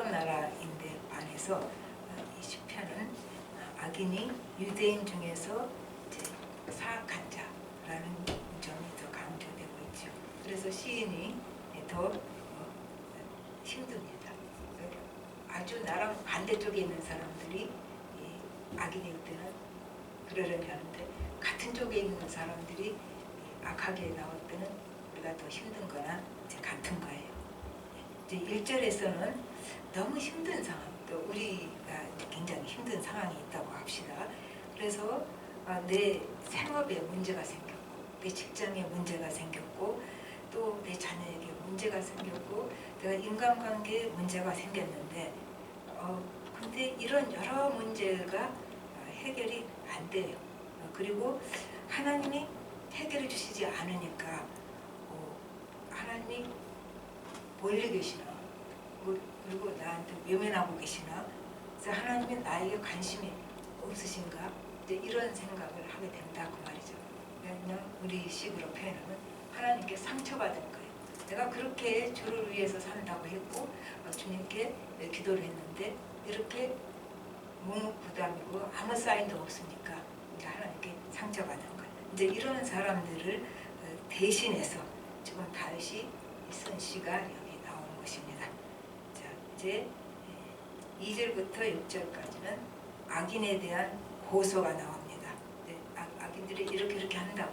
나라인데 반해서 이 시편은 악인이 유대인 중에서 이제 사악한 자라는 점이 더 강조되고 있죠. 그래서 시인이 더 힘듭니다. 아주 나랑 반대쪽에 있는 사람들이 악인일 때는 그러려니 하는데, 같은 쪽에 있는 사람들이 악하게 나올 때는 우리가 더 힘든 거나 이제 같은 거예요. 이제 1절에서는 너무 힘든 상황, 또 우리가 굉장히 힘든 상황이 있다고 합시다. 그래서 내 생업에 문제가 생겼고, 내 직장에 문제가 생겼고, 또 내 자녀에게 문제가 생겼고, 내가 인간관계에 문제가 생겼는데, 근데 이런 여러 문제가 해결이 안 돼요. 그리고 하나님이 해결해 주시지 않으니까 하나님이 멀리 계시나, 그리고 나한테 외면하고 계시나, 그래서 하나님이 나에게 관심이 없으신가, 이제 이런 생각을 하게 된다 그 말이죠. 그냥 우리 식으로 표현하면 하나님께 상처받은 거예요. 내가 그렇게 주를 위해서 산다고 했고 주님께 기도를 했는데 이렇게 묵묵부담이고 아무 사인도 없으니까 이제 하나님께 상처받은 거예요. 이제 이런 사람들을 대신해서 지금 다윗이 쓴 시가 여기 나오는 것입니다. 자, 이제 2절부터 6절까지는 악인에 대한 고소가 나옵니다. 악인들이 이렇게 한다고.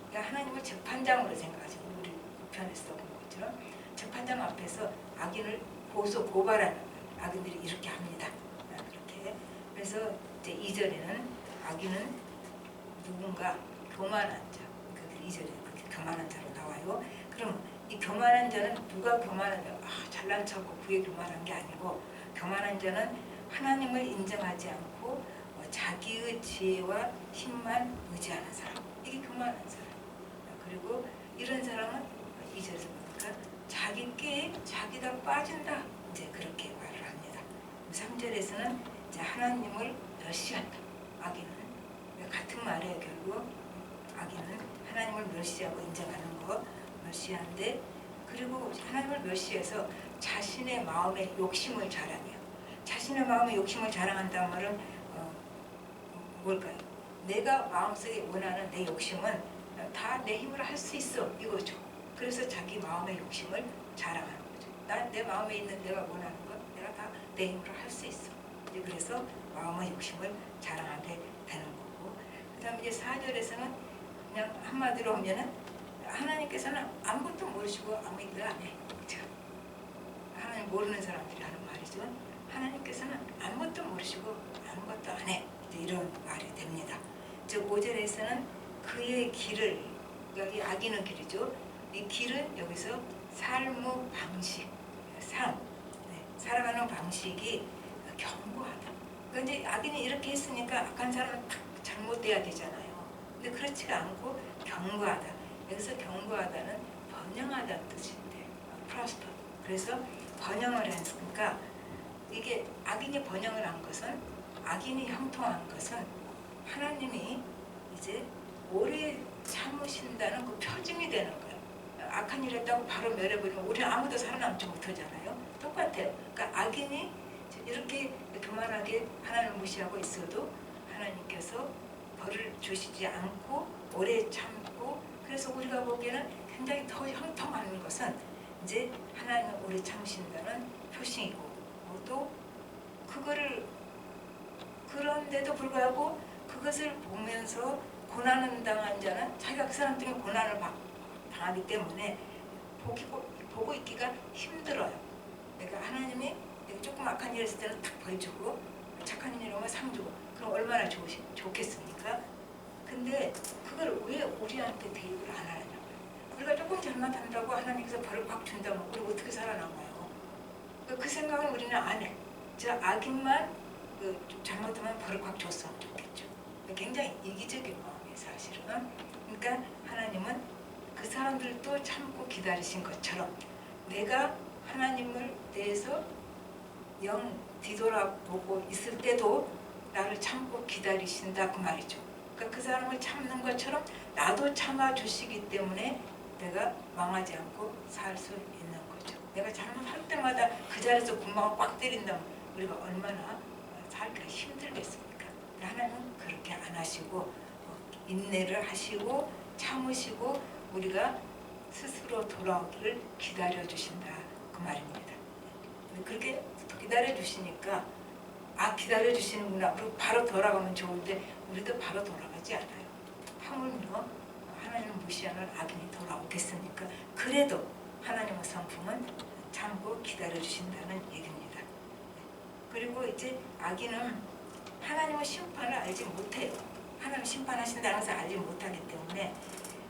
그러니까 하나님을 재판장으로 생각하시고, 우리 편에서 본 것처럼 재판장 앞에서 악인을 고발하는 거예요. 악인들이 이렇게 합니다. 그렇게. 그래서 이제 2절에는 악인은 누군가 교만한 자. 2절에 그렇게 교만한 자로 나와요. 그럼 이 교만한 자는 누가 교만한 자? 잘난 척하고 그게 교만한 게 아니고, 교만한 자는 하나님을 인정하지 않고 자기의 지혜와 힘만 의지하는 사람. 이게 교만한 사람. 그리고 이런 사람은 2절에서 보니까 자기 깨에 자기가 빠진다. 이제 그렇게 말을 합니다. 3절에서는 이제 하나님을 멸시한다. 악인은 같은 말이에요. 결국 악인은 하나님을 멸시하고 인정하는 거, 멸시하는데, 그리고 하나님을 멸시해서 자신의 마음의 욕심을 자랑해요. 자신의 마음의 욕심을 자랑한다는 말은 뭘까요? 내가 마음속에 원하는 내 욕심은 다 내 힘으로 할 수 있어, 이거죠. 그래서 자기 마음의 욕심을 자랑하는 거죠. 내 마음에 있는 내가 원하는 것, 내가 다 내 힘으로 할 수 있어. 이제 그래서 마음의 욕심을 자랑하게 되는 거고, 그 다음에 이제 4절에서는 그냥 한마디로 하면은 하나님께서는 아무것도 모르시고 아무 일을 안 해. 그렇죠? 하나님 모르는 사람들이 하는 말이죠. 하나님께서는 아무것도 모르시고 아무것도 안 해. 이런 말이 됩니다. 즉 5절에서는 그의 길을, 여기 악인의 길이죠. 이 길은 여기서 삶의 방식, 살아가는 방식이 견고하다. 그러니까 이제 악인이 이렇게 했으니까 악한 사람은 잘못돼야 되잖아요. 근데 그렇지가 않고 견고하다. 여기서 견고하다는 번영하다는 뜻인데, prosper. 그래서 번영을 했으니까, 이게 악인이 번영을 한 것은, 악인이 형통한 것은 하나님이 이제 오래 참으신다는 그 표징이 되는 거예요. 악한 일 했다고 바로 멸해버리면 우리는 아무도 살아남지 못하잖아요. 똑같아요. 그러니까 악인이 이렇게 교만하게 하나님을 무시하고 있어도 하나님께서 벌을 주시지 않고 오래 참고, 그래서 우리가 보기에는 굉장히 더 형통한 것은 이제 하나님을 오래 참으신다는 표징이고, 또 그거를, 그런데도 불구하고 그것을 보면서 고난을 당한 자는 자기가 그 사람 때문에 고난을 당하기 때문에 보고 있기가 힘들어요. 그러니까 하나님이 조금 악한 일 했을 때는 탁 벌 주고, 착한 일 하면 상 주고, 그럼 얼마나 좋겠습니까? 근데 그걸 왜 우리한테 대입을 안 하느냐고요. 우리가 조금 잘못한다고 하나님께서 벌을 확 준다면 우리 어떻게 살아남아요? 그 생각은 우리는 안 해. 저 악인만 잘못하면 벌을 확 줬으면 좋겠죠. 굉장히 이기적인 마음이에요, 사실은. 그러니까 하나님은 그 사람들도 참고 기다리신 것처럼 내가 하나님을 대해서 영 뒤돌아보고 있을 때도 나를 참고 기다리신다 그 말이죠. 그러니까 그 사람을 참는 것처럼 나도 참아주시기 때문에 내가 망하지 않고 살 수 있는 거죠. 내가 잘못할 때마다 그 자리에서 구멍을 꽉 때린다면 우리가 얼마나 살기가 힘들겠습니까? 하나님은 그렇게 안 하시고 인내를 하시고 참으시고 우리가 스스로 돌아오기를 기다려주신다 그 말입니다. 그렇게 기다려주시니까 기다려주시는구나. 그리고 바로 돌아가면 좋은데 우리도 바로 돌아가지 않아요. 하물며 하나님을 무시하는 악인이 돌아오겠습니까? 그래도 하나님의 성품은 참고 기다려주신다는 얘기입니다. 그리고 이제 악인은 하나님의 심판을 알지 못해요. 하나님 심판하신다는 것을 알지 못하기 때문에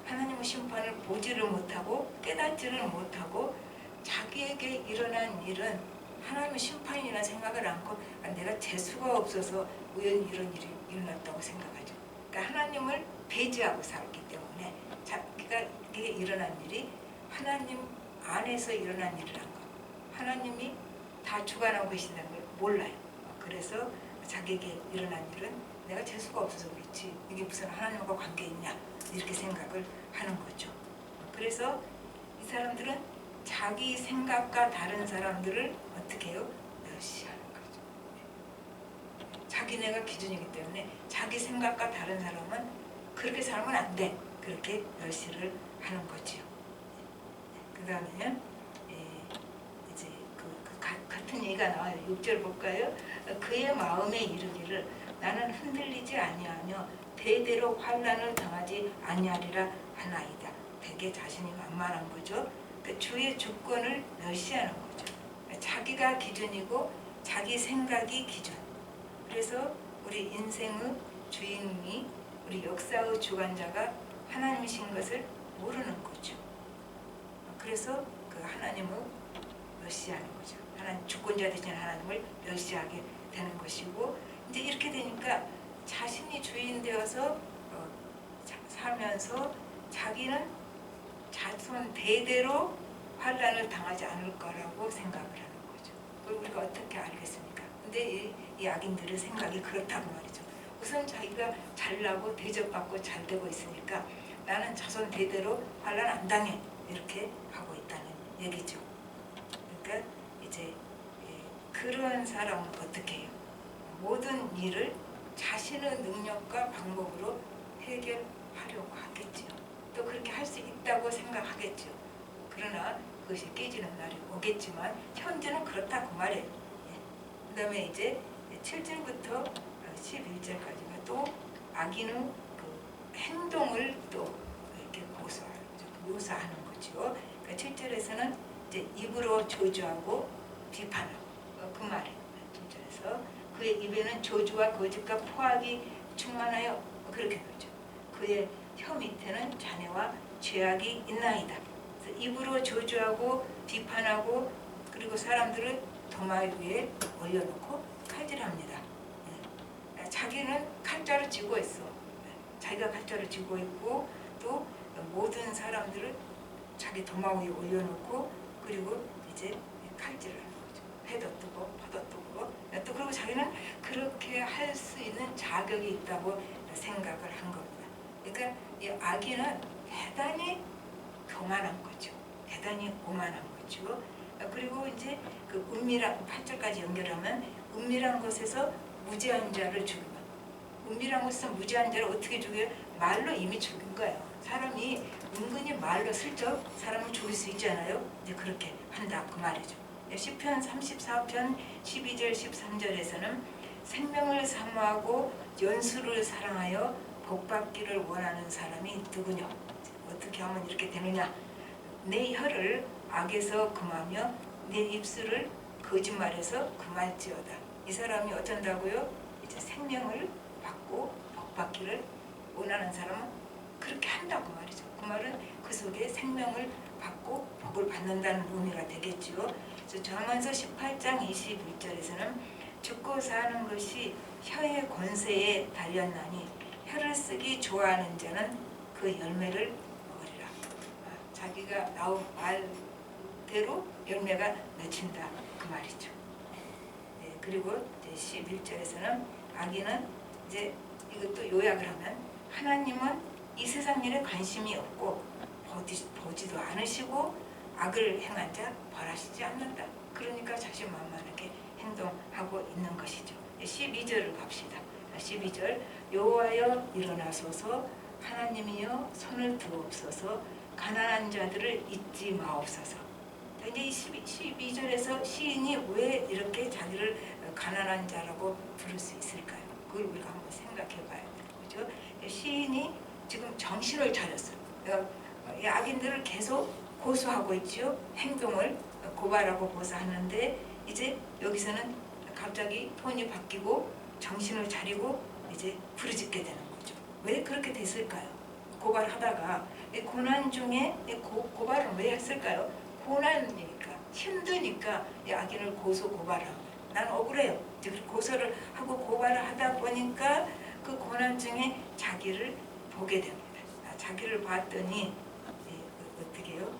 하나님의 심판을 보지를 못하고 깨닫지를 못하고 자기에게 일어난 일은 하나님의 심판이라 생각을 않고 내가 재수가 없어서 우연히 이런 일이 일어났다고 생각하죠. 그러니까 하나님을 배제하고 살기 때문에 자기가 일어난 일이 하나님 안에서 일어난 일이란 거, 하나님이 다 주관하고 계신다는 걸 몰라요. 그래서 자기에게 일어난 일은 내가 재수가 없어서 그렇지 이게 무슨 하나님과 관계 있냐 이렇게 생각을 하는 거죠. 그래서 이 사람들은 자기 생각과 다른 사람들을 어떻게 해요? 멸시하는 거죠. 자기네가 기준이기 때문에 자기 생각과 다른 사람은 그렇게 살면 안 돼. 그렇게 멸시를 하는 거죠. 그 다음에 이제 같은 얘기가 나와요. 6절 볼까요? 그의 마음에 이르기를 나는 흔들리지 아니하며 대대로 환난을 당하지 아니하리라 하나이다. 되게 자신이 만만한 거죠. 그러니까 주의 주권을 멸시하는 거죠. 자기가 기준이고 자기 생각이 기준. 그래서 우리 인생의 주인이 우리 역사의 주관자가 하나님이신 것을 모르는 거죠. 그래서 그 하나님을 멸시하는 거죠. 하나님 주권자 되신 하나님을 멸시하게 되는 것이고 이제 이렇게 되니까 자신이 주인 되어서 살면서 자기는 자손 대대로 환난을 당하지 않을 거라고 생각을 하는 거죠. 그걸 우리가 어떻게 알겠습니까? 근데 이 악인들의 생각이 그렇다고 말이죠. 우선 자기가 잘나고 대접받고 잘 되고 있으니까 나는 자손 대대로 환난 안 당해 이렇게 하고 있다는 얘기죠. 그러니까 이제 그런 사람은 어떻게 해요? 모든 일을 자신의 능력과 방법으로 해결하려고 하겠죠. 또 그렇게 할 수 있다고 생각하겠죠. 그러나 그것이 깨지는 날이 오겠지만 현재는 그렇다고 말해요. 그 다음에 이제 7절부터 11절까지가 또 악인의 그 행동을 또 이렇게 묘사하는 거죠. 그러니까 7절에서는 이제 입으로 저주하고 비판하고 그 말이에요. 7절에서 그의 입에는 저주와 거짓과 포악이 충만하여 그렇게 그러죠. 그의 혀 밑에는 잔해와 죄악이 있나이다. 그래서 입으로 저주하고 비판하고 그리고 사람들을 도마 위에 올려놓고 칼질합니다. 자기는 칼자를 쥐고 있어. 자기가 칼자를 쥐고 있고 또 모든 사람들을 자기 도마 위에 올려놓고 그리고 이제 칼질을 하는 거죠. 해도 뜨고 파도 뜨고 또 그리고 자기는 그렇게 할 수 있는 자격이 있다고 생각을 한 겁니다. 그러니까 이 악인은 대단히 교만한 거죠. 대단히 오만한 거죠. 그리고 이제 그 은밀한 8절까지 연결하면 은밀한 것에서 무죄한 자를 죽이면 은밀한 것에서 무죄한 자를 어떻게 죽여요? 말로 이미 죽인 거예요. 사람이 은근히 말로 슬쩍 사람을 죽일 수 있잖아요. 이제 그렇게 한다 그 말이죠. 시편 34편 12절 13절에서는 생명을 사모하고 연수를 사랑하여 복받기를 원하는 사람이 누구냐? 어떻게 하면 이렇게 되느냐? 내 혀를 악에서 금하며 내 입술을 거짓말에서 금할지어다. 이 사람이 어쩐다고요? 이제 생명을 받고 복받기를 원하는 사람은 그렇게 한다고 말이죠. 그 말은 그 속에 생명을 받고 복을 받는다는 의미가 되겠죠. 그래서 잠언서 18장 21절에서는 죽고 사는 것이 혀의 권세에 달렸나니 혀를 쓰기 좋아하는 자는 그 열매를 먹으리라. 자기가 나온 말대로 열매가 맺힌다 그 말이죠. 그리고 이제 11절에서는 악인은 이제 이것도 요약을 하면 하나님은 이 세상 일에 관심이 없고 보지도 않으시고 악을 행한 자 벌하시지 않는다. 그러니까 자신만만하게 행동하고 있는 것이죠. 12절을 갑시다. 12절 여호와여 일어나소서 하나님이여 손을 두옵소서 가난한 자들을 잊지 마옵소서. 이제 12절에서 시인이 왜 이렇게 자기를 가난한 자라고 부를 수 있을까요? 그걸 우리가 한번 생각해 봐야 돼요. 그죠? 시인이 지금 정신을 차렸어요. 악인들을 계속 고소하고 있죠. 행동을 고발하고 고소하는데 이제 여기서는 갑자기 톤이 바뀌고 정신을 차리고 이제 부르짖게 되는 거죠. 왜 그렇게 됐을까요? 고발하다가 고난 중에 고발을 왜 했을까요? 고난이니까 힘드니까 악인을 고소 고발하고 난 억울해요. 고소를 하고 고발을 하다 보니까 그 고난 중에 자기를 보게 됩니다. 자기를 봤더니 어떻게 해요?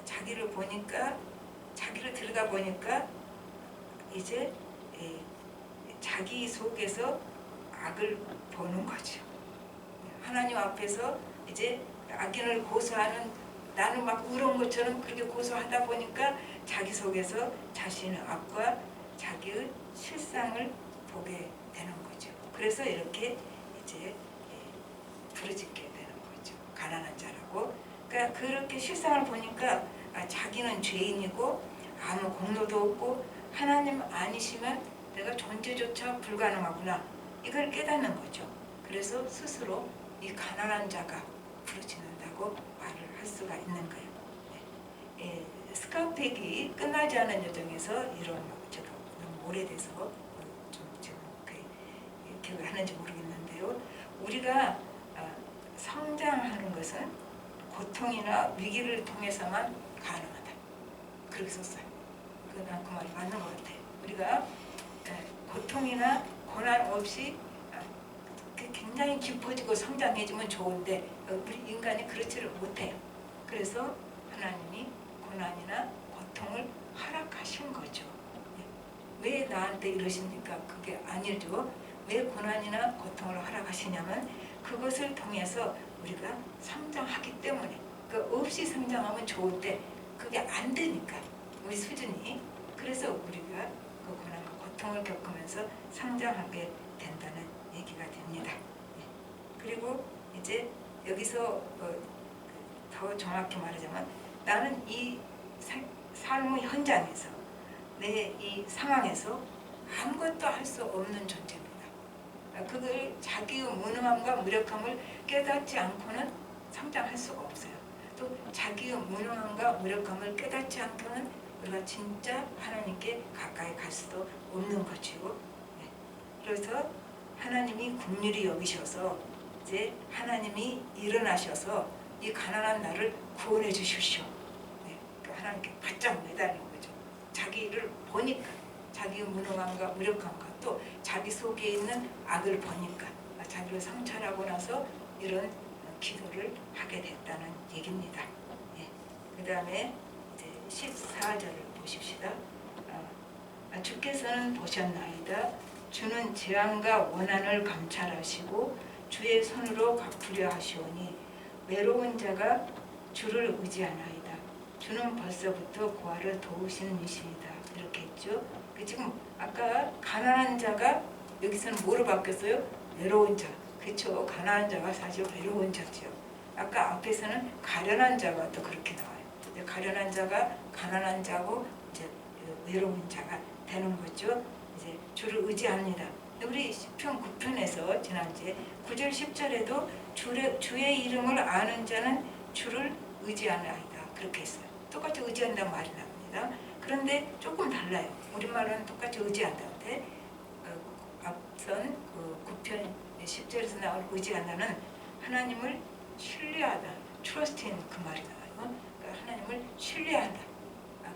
자기를 보니까 자기를 들여다 보니까 이제 자기 속에서 악을 보는 거죠. 하나님 앞에서 이제 악인을 고소하는 나는 막 울은 것처럼 그렇게 고소하다 보니까 자기 속에서 자신의 악과 자기의 실상을 보게 되는 거죠. 그래서 이렇게 이제 부르짖게 되는 거죠. 가난한 자라고. 그러니까 그렇게 실상을 보니까 자기는 죄인이고 아무 공로도 없고 하나님 아니시면 내가 존재조차 불가능하구나. 이걸 깨닫는 거죠. 그래서 스스로 이 가난한 자가 부르짖는다고 말을 할 수가 있는 거예요. 스카우트기 끝나지 않은 여정에서 이런 제가 너무 오래돼서 좀 지금 기억을 하는지 모르겠는데요. 우리가 성장하는 것은 고통이나 위기를 통해서만 가능하다. 그렇게 썼어요. 난 그 말이 맞는 것 같아요. 우리가 고통이나 고난 없이 굉장히 깊어지고 성장해지면 좋은데 우리 인간이 그렇지를 못해요. 그래서 하나님이 고난이나 고통을 허락하신 거죠. 왜 나한테 이러십니까? 그게 아니죠. 왜 고난이나 고통을 허락하시냐면 그것을 통해서 우리가 성장하기 때문에 없이 성장하면 좋은데 그게 안 되니까 우리 수준이 그래서 우리가 그 고난과 고통을 겪으면서 성장하게 된다는 얘기가 됩니다. 그리고 이제 여기서 더 정확히 말하자면 나는 이 삶의 현장에서 내 이 상황에서 아무것도 할 수 없는 존재입니다. 그걸 자기의 무능함과 무력함을 깨닫지 않고는 성장할 수가 없어요. 또 자기의 무능함과 무력함을 깨닫지 않고는 우리가 진짜 하나님께 가까이 갈 수도 없는 거죠. 그래서 하나님이 긍휼히 여기셔서 이제 하나님이 일어나셔서 이 가난한 나를 구원해 주십시오. 하나님께 바짝 매달리는 거죠. 자기를 보니까 자기의 무능함과 무력함과 또 자기 속에 있는 악을 보니까 자기를 성찰하고 나서 이런 기도를 하게 됐다는 얘기입니다. 그 다음에 이제 14절을 보십시다. 주께서는 보셨나이다. 주는 재앙과 원한을 감찰하시고 주의 손으로 갚으려 하시오니 외로운 자가 주를 의지하나이다. 주는 벌써부터 고아를 도우시는 이시이다. 이렇게 했죠. 지금 아까 가난한 자가 여기서는 뭐로 바뀌었어요? 외로운 자. 그렇죠. 가난한 자가 사실 외로운 자죠. 아까 앞에서는 가련한 자가 또 그렇게 나와요. 가련한 자가 가난한 자고 이제 외로운 자가 되는 거죠. 이제 주를 의지합니다. 우리 시편 9편에서 지난주에 9절 10절에도 주의 이름을 아는 자는 주를 의지하나이다. 그렇게 했어요. 똑같이 의지한다는 말이 나옵니다. 그런데 조금 달라요. 우리말은 똑같이 의지한다는데 앞선 그 9편 10절에서 나온 의지한다는 하나님을 신뢰하다. trust in 그 말이 나와요. 그러니까 하나님을 신뢰한다.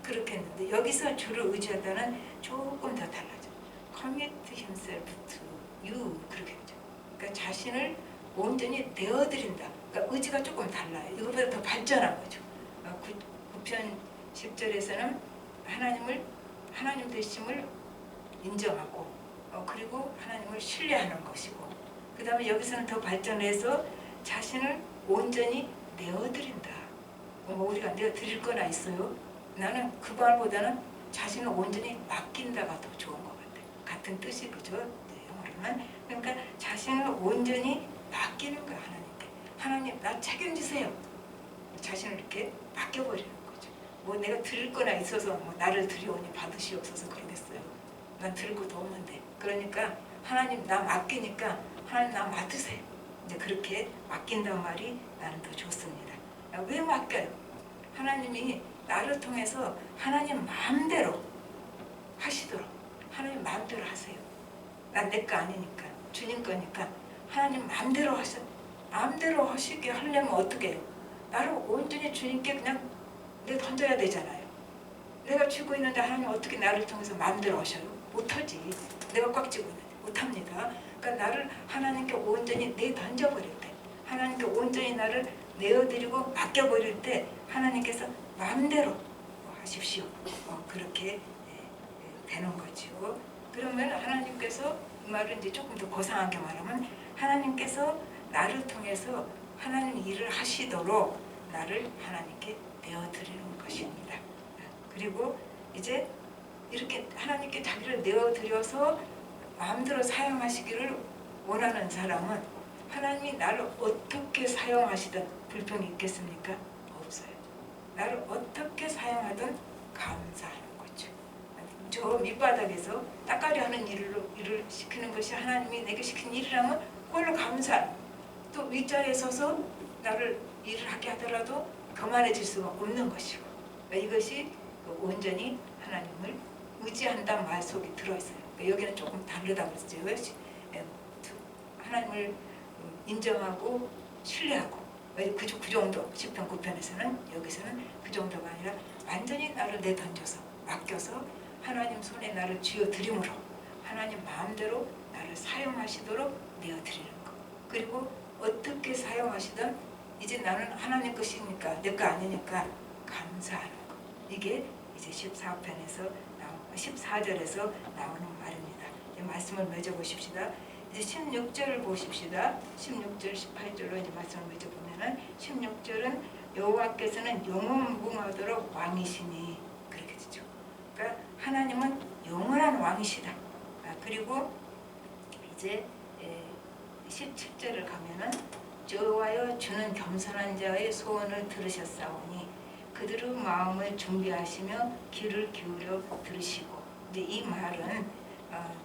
그렇게 했는데 여기서 주를 의지한다는 조금 더 달라져. commit himself to you 그렇게 하죠. 그러니까 자신을 온전히 내어드린다. 그러니까 의지가 조금 달라요. 이거보다 더 발전한 거죠. 9편 10절에서는 하나님 되심을 인정하고 그리고 하나님을 신뢰하는 것이고 그 다음에 여기서는 더 발전해서 자신을 온전히 내어드린다. 우리가 내어드릴 거나 있어요? 나는 그 말보다는 자신을 온전히 맡긴다가 더 좋은 것 같아요. 같은 뜻이 그죠? 영어로는. 그러니까 자신을 온전히 맡기는 거야, 하나님께. 하나님, 나 책임지세요. 자신을 이렇게 맡겨버리는 거죠. 뭐 내가 드릴 거나 있어서 뭐 나를 드리오니 받으시옵소서 그러겠어요. 난 드릴 것도 없는데. 그러니까 하나님 나 맡기니까 하나님 나 맡으세요. 이제 그렇게 맡긴다는 말이 나는 더 좋습니다. 왜 맡겨요? 하나님이 나를 통해서 하나님 마음대로 하시도록 하나님 마음대로 하세요. 난 내 거 아니니까 주님 거니까 하나님 마음대로 하셔. 마음대로 하시게 하려면 어떻게 해요? 나를 온전히 주님께 그냥 내가 던져야 되잖아요. 내가 쥐고 있는데 하나님 어떻게 나를 통해서 마음대로 하셔요? 못하지. 내가 꽉 쥐고 있는데 못합니다. 그러니까 나를 하나님께 온전히 던져버릴 때, 하나님께 온전히 나를 내어드리고 맡겨버릴 때 하나님께서 마음대로 하십시오. 그렇게 되는 거죠. 그러면 하나님께서 이 말은 이제 조금 더 고상하게 말하면 하나님께서 나를 통해서 하나님 일을 하시도록 나를 하나님께 내어드리는 것입니다. 그리고 이제 이렇게 하나님께 자기를 내어드려서 마음대로 사용하시기를 원하는 사람은 하나님이 나를 어떻게 사용하시든 불평이 있겠습니까? 없어요. 나를 어떻게 사용하든 감사하는 거죠. 저 밑바닥에서 따까리 하는 일을 시키는 것이 하나님이 내게 시킨 일이라면 그걸로 감사하는. 또 윗자리에 서서 나를 일을 하게 하더라도 교만해질 수가 없는 것이고, 이것이 온전히 하나님을 의지한다는 말 속에 들어있어요. 여기는 조금 다르다고 그랬죠. 하나님을 인정하고 신뢰하고, 그 정도 10편 9편에서는 여기서는 그 정도가 아니라 완전히 나를 내던져서 맡겨서 하나님 손에 나를 쥐어드림으로 하나님 마음대로 나를 사용하시도록 내어드리는 것. 그리고 어떻게 사용하시든 이제 나는 하나님 것이니까 내 거 아니니까 감사하는 것. 이게 이제 14편에서 14절에서 나오는 말입니다. 이 말씀을 맺어보십시다. 이제 16절을 보십시다. 16절 18절로 이제 말씀을 맺어보면은 16절은 여호와께서는 영원무궁하도록 왕이시니 그렇게 되죠. 그러니까 하나님은 영원한 왕이시다. 그리고 이제 17절을 가면은 여호와여 주는 겸손한 자의 소원을 들으셨사오니 그들의 마음을 준비하시며 귀를 기울여 들으시고. 근데 이 말은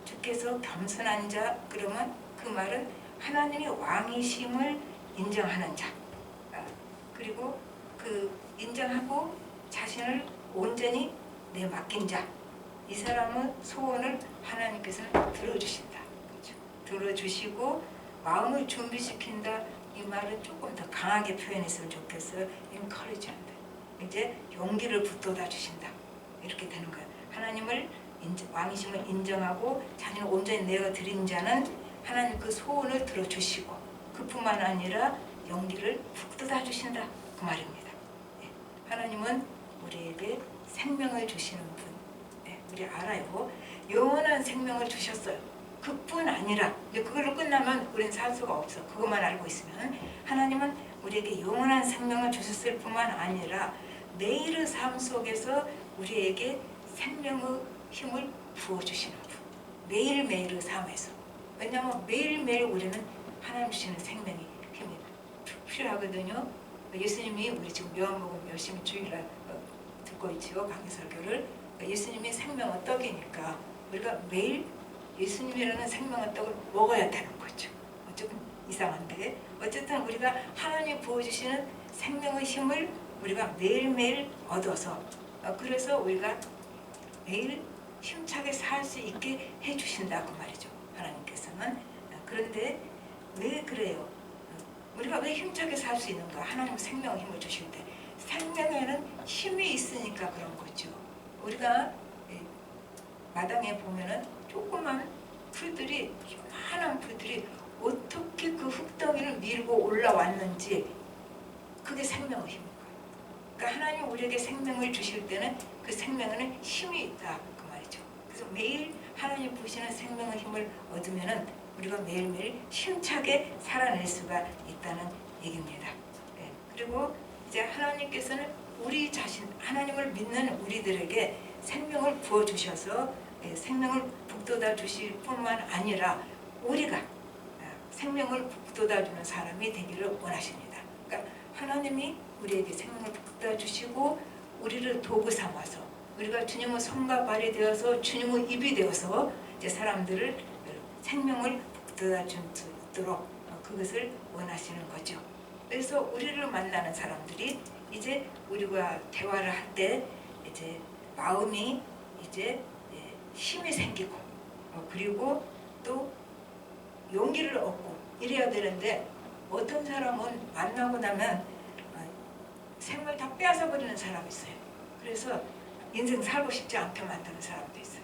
주께서 겸손한 자 그러면 그 말은 하나님의 왕이심을 인정하는 자, 그리고 그 인정하고 자신을 온전히 내맡긴 자, 이 사람의 소원을 하나님께서는 들어주신다. 그렇죠? 들어주시고 마음을 준비시킨다. 이 말은 조금 더 강하게 표현했으면 좋겠어요. encourage한다. 이제 용기를 북돋아 주신다. 이렇게 되는 거예요. 하나님을 왕이심을 인정하고 자신을 온전히 내어드린 자는 하나님 그 소원을 들어주시고 그뿐만 아니라 용기를 북돋아 주신다. 그 말입니다. 하나님은 우리에게 생명을 주시는 분. 우리 알아요. 영원한 생명을 주셨어요. 그뿐 아니라 그걸로 끝나면 우리는 살 수가 없어. 그것만 알고 있으면 하나님은 우리에게 영원한 생명을 주셨을 뿐만 아니라 매일의 삶 속에서 우리에게 생명의 힘을 부어주시는 분. 매일매일의 삶에서. 왜냐하면 매일매일 우리는 하나님 주시는 생명이 힘이 필요하거든요. 예수님이 우리 지금 요한복음 열심히 주일날 듣고 있지요. 강의 설교를. 예수님이 생명의 떡이니까 우리가 매일 예수님이라는 생명의 떡을 먹어야 되는 거죠. 조금 이상한데 어쨌든 우리가 하나님이 부어주시는 생명의 힘을 우리가 매일매일 얻어서 그래서 우리가 매일 힘차게 살 수 있게 해주신다 그 말이죠. 하나님께서는. 그런데 왜 그래요? 우리가 왜 힘차게 살 수 있는가? 하나님 생명의 힘을 주실 때 생명에는 힘이 있으니까 그런 거죠. 우리가 마당에 보면은 조그만 풀들이, 요만한 풀들이 어떻게 그 흙덩이를 밀고 올라왔는지 그게 생명의 힘인 거예요. 그러니까 하나님 우리에게 생명을 주실 때는 그 생명에는 힘이 있다 그 말이죠. 그래서 매일 하나님 부시는 생명의 힘을 얻으면은 우리가 매일매일 힘차게 살아낼 수가 있다는 얘기입니다. 그리고 이제 하나님께서는 우리 자신, 하나님을 믿는 우리들에게 생명을 부어 주셔서 생명을 북돋아 주실 뿐만 아니라 우리가 생명을 북돋아 주는 사람이 되기를 원하십니다. 그러니까 하나님이 우리에게 생명을 북돋아 주시고 우리를 도구 삼아서 우리가 주님의 손과 발이 되어서 주님의 입이 되어서 이제 사람들을 생명을 북돋아 줄 수 있도록 그것을 원하시는 거죠. 그래서 우리를 만나는 사람들이 이제 우리가 대화를 할 때 이제 마음이 이제 힘이 생기고 그리고 또 용기를 얻고 이래야 되는데 어떤 사람은 만나고 나면 생명을 다 빼앗아 버리는 사람이 있어요. 그래서 인생 살고 싶지 않게 만드는 사람도 있어요.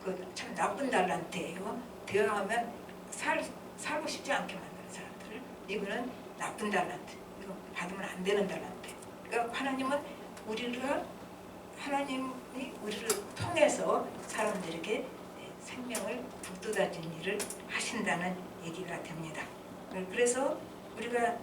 그 참 나쁜 달란트예요. 대화하면 살고 싶지 않게 만드는 사람들을. 이거는 나쁜 달란트. 이거 받으면 안 되는 달란트. 그러니까 하나님이 우리를 통해서 사람들에게 생명을 북돋아준 일을 하신다는 얘기가 됩니다. 그래서 우리가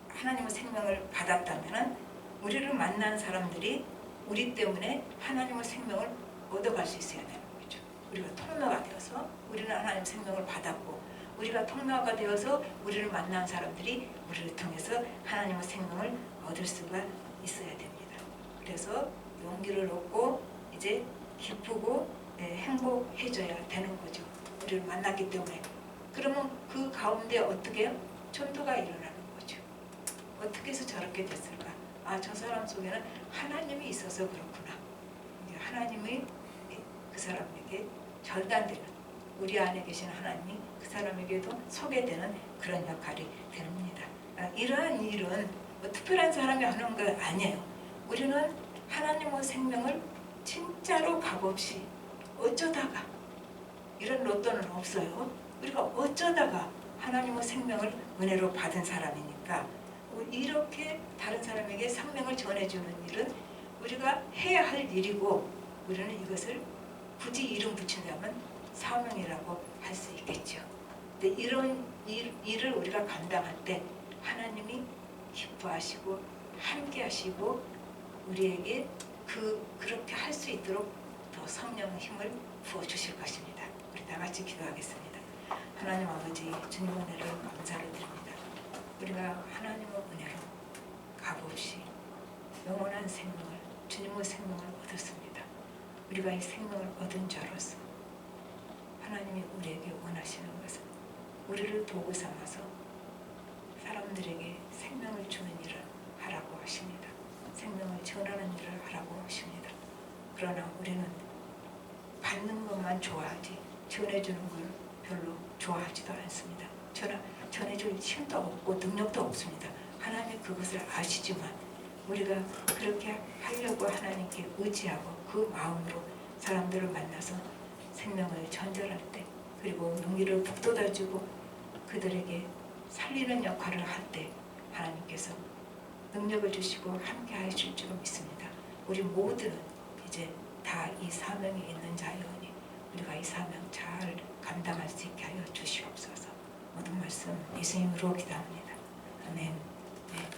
하나님의 생명을 받았다면 우리를 만난 사람들이 우리 때문에 하나님의 생명을 얻어갈 수 있어야 되는 거죠. 우리가 통로가 되어서 우리는 하나님의 생명을 받았고 우리가 통로가 되어서 우리를 만난 사람들이 우리를 통해서 하나님의 생명을 얻을 수가 있어야 됩니다. 그래서 용기를 얻고 이제 기쁘고 행복해져야 되는 거죠. 우리를 만났기 때문에. 그러면 그 가운데 어떻게 전도가 일어나는 거죠. 어떻게 해서 저렇게 됐을까? 아, 저 사람 속에는 하나님이 있어서 그렇구나. 하나님이 그 사람에게 절단되는, 우리 안에 계신 하나님이 그 사람에게도 소개되는 그런 역할이 됩니다. 이러한 일은 뭐 특별한 사람이 하는 거 아니에요. 우리는 하나님의 생명을 진짜로 값없이 어쩌다가, 이런 로또는 없어요. 우리가 어쩌다가 하나님의 생명을 은혜로 받은 사람이니까 이렇게 다른 사람에게 생명을 전해주는 일은 우리가 해야 할 일이고 우리는 이것을 굳이 이름 붙인다면 사명이라고 할 수 있겠죠. 근데 이런 일을 우리가 감당할 때 하나님이 기뻐하시고 함께 하시고 우리에게 그렇게 할 수 있도록 더 성령의 힘을 부어주실 것입니다. 우리 다 같이 기도하겠습니다. 하나님 아버지, 주님의 은혜를 감사를 드립니다. 우리가 하나님의 은혜로 값없이 영원한 생명을, 주님의 생명을 얻었습니다. 우리가 이 생명을 얻은 자로서 하나님이 우리에게 원하시는 것은 우리를 도구 삼아서 사람들에게 생명을 주는 일을 하라고 하십니다. 생명을 전하는 일을 하라고 하십니다. 그러나 우리는 받는 것만 좋아하지 전해주는 걸 별로 좋아하지도 않습니다. 전해줄 힘도 없고 능력도 없습니다. 하나님이 그것을 아시지만 우리가 그렇게 하려고 하나님께 의지하고 그 마음으로 사람들을 만나서 생명을 전달할 때 그리고 용기를 북돋아주고 그들에게 살리는 역할을 할 때 하나님께서 능력을 주시고 함께 하실 줄 믿습니다. 우리 모두는 이제 다 이 사명이 있는 자이오니 우리가 이 사명 잘 감당할 수 있게 하여 주시옵소서. 모든 말씀 예수님으로 기도합니다. 아멘. 네.